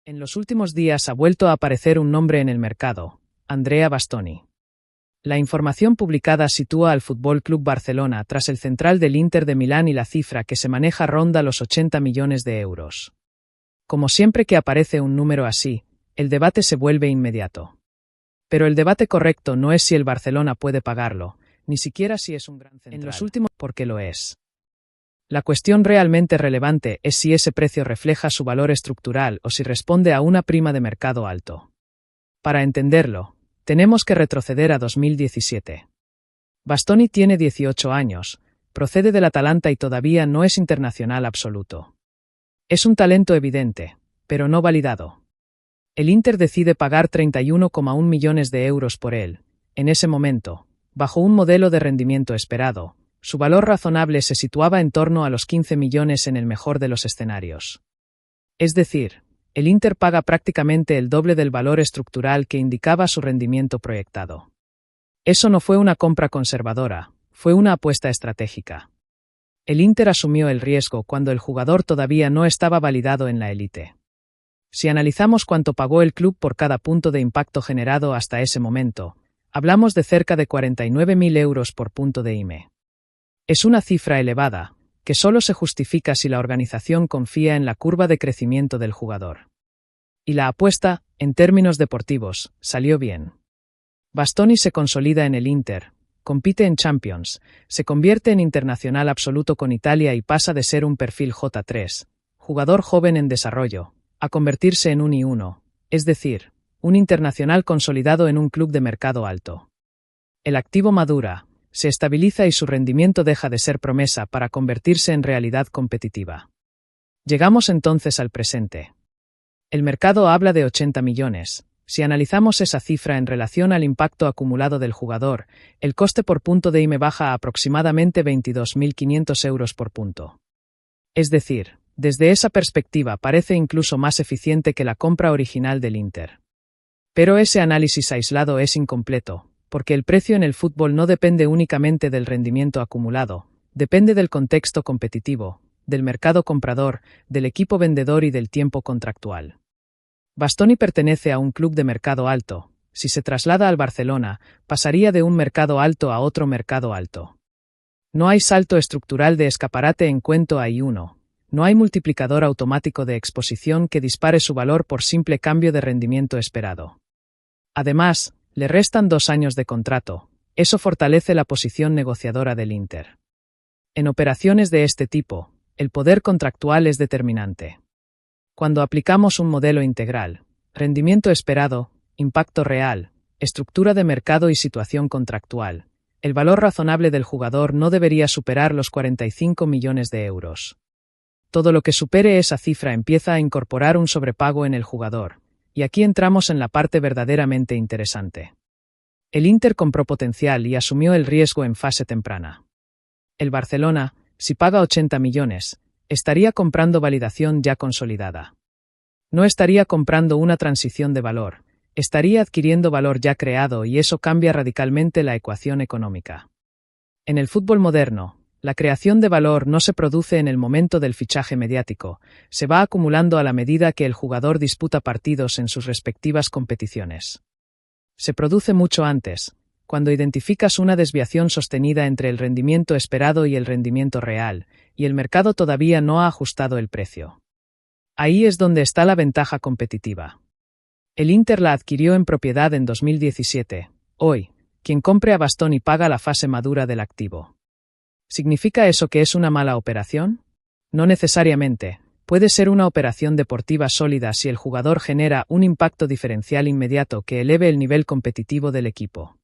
En los últimos días ha vuelto a aparecer un nombre en el mercado: Andrea Bastoni. La información publicada sitúa al Fútbol Club Barcelona tras el central del Inter de Milán y la cifra que se maneja ronda los 80 millones de euros. Como siempre que aparece un número así, el debate se vuelve inmediato. Pero el debate correcto no es si el Barcelona puede pagarlo, ni siquiera si es un gran central. En los últimos, porque lo es. La cuestión realmente relevante es si ese precio refleja su valor estructural o si responde a una prima de mercado alto. Para entenderlo, tenemos que retroceder a 2017. Bastoni tiene 18 años, procede del Atalanta y todavía no es internacional absoluto. Es un talento evidente, pero no validado. El Inter decide pagar 31,1 millones de euros por él. En ese momento, bajo un modelo de rendimiento esperado, su valor razonable se situaba en torno a los 15 millones en el mejor de los escenarios. Es decir, el Inter paga prácticamente el doble del valor estructural que indicaba su rendimiento proyectado. Eso no fue una compra conservadora, fue una apuesta estratégica. El Inter asumió el riesgo cuando el jugador todavía no estaba validado en la élite. Si analizamos cuánto pagó el club por cada punto de impacto generado hasta ese momento, hablamos de cerca de 49.000 euros por punto de IME. Es una cifra elevada, que solo se justifica si la organización confía en la curva de crecimiento del jugador. Y la apuesta, en términos deportivos, salió bien. Bastoni se consolida en el Inter, compite en Champions, se convierte en internacional absoluto con Italia y pasa de ser un perfil J3, jugador joven en desarrollo, a convertirse en un I1, es decir, un internacional consolidado en un club de mercado alto. El activo madura, se estabiliza y su rendimiento deja de ser promesa para convertirse en realidad competitiva. Llegamos entonces al presente. El mercado habla de 80 millones. Si analizamos esa cifra en relación al impacto acumulado del jugador, el coste por punto de IME baja a aproximadamente 22.500 euros por punto. Es decir, desde esa perspectiva parece incluso más eficiente que la compra original del Inter. Pero ese análisis aislado es incompleto, porque el precio en el fútbol no depende únicamente del rendimiento acumulado, depende del contexto competitivo, del mercado comprador, del equipo vendedor y del tiempo contractual. Bastoni pertenece a un club de mercado alto. Si se traslada al Barcelona, pasaría de un mercado alto a otro mercado alto. No hay salto estructural de escaparate en cuanto a I1. No hay multiplicador automático de exposición que dispare su valor por simple cambio de rendimiento esperado. Además, le restan 2 años de contrato. Eso fortalece la posición negociadora del Inter. En operaciones de este tipo, el poder contractual es determinante. Cuando aplicamos un modelo integral, rendimiento esperado, impacto real, estructura de mercado y situación contractual, el valor razonable del jugador no debería superar los 45 millones de euros. Todo lo que supere esa cifra empieza a incorporar un sobrepago en el jugador, y aquí entramos en la parte verdaderamente interesante. El Inter compró potencial y asumió el riesgo en fase temprana. El Barcelona, si paga 80 millones, estaría comprando validación ya consolidada. No estaría comprando una transición de valor, estaría adquiriendo valor ya creado y eso cambia radicalmente la ecuación económica. En el fútbol moderno, la creación de valor no se produce en el momento del fichaje mediático, se va acumulando a la medida que el jugador disputa partidos en sus respectivas competiciones. Se produce mucho antes, cuando identificas una desviación sostenida entre el rendimiento esperado y el rendimiento real, y el mercado todavía no ha ajustado el precio. Ahí es donde está la ventaja competitiva. El Inter la adquirió en propiedad en 2017. Hoy, quien compre a Bastoni paga la fase madura del activo. ¿Significa eso que es una mala operación? No necesariamente. Puede ser una operación deportiva sólida si el jugador genera un impacto diferencial inmediato que eleve el nivel competitivo del equipo.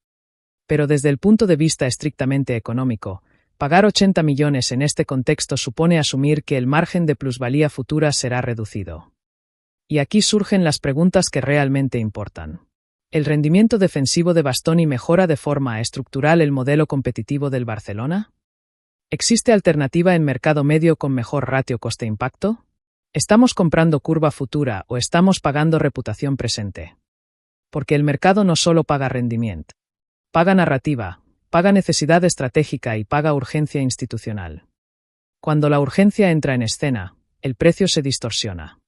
Pero desde el punto de vista estrictamente económico, pagar 80 millones en este contexto supone asumir que el margen de plusvalía futura será reducido. Y aquí surgen las preguntas que realmente importan. ¿El rendimiento defensivo de Bastoni mejora de forma estructural el modelo competitivo del Barcelona? ¿Existe alternativa en mercado medio con mejor ratio coste-impacto? ¿Estamos comprando curva futura o estamos pagando reputación presente? Porque el mercado no solo paga rendimiento, paga narrativa, paga necesidad estratégica y paga urgencia institucional. Cuando la urgencia entra en escena, el precio se distorsiona.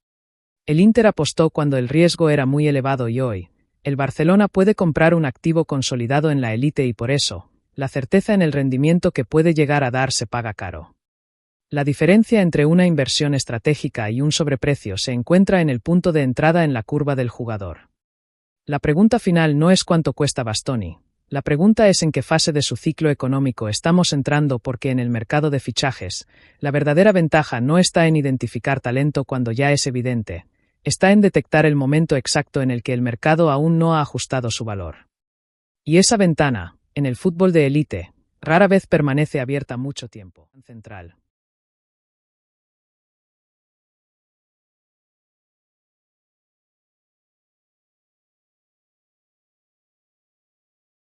El Inter apostó cuando el riesgo era muy elevado y hoy, el Barcelona puede comprar un activo consolidado en la élite y por eso, la certeza en el rendimiento que puede llegar a dar se paga caro. La diferencia entre una inversión estratégica y un sobreprecio se encuentra en el punto de entrada en la curva del jugador. La pregunta final no es cuánto cuesta Bastoni. La pregunta es en qué fase de su ciclo económico estamos entrando porque en el mercado de fichajes, la verdadera ventaja no está en identificar talento cuando ya es evidente, está en detectar el momento exacto en el que el mercado aún no ha ajustado su valor. Y esa ventana, en el fútbol de élite, rara vez permanece abierta mucho tiempo. Central.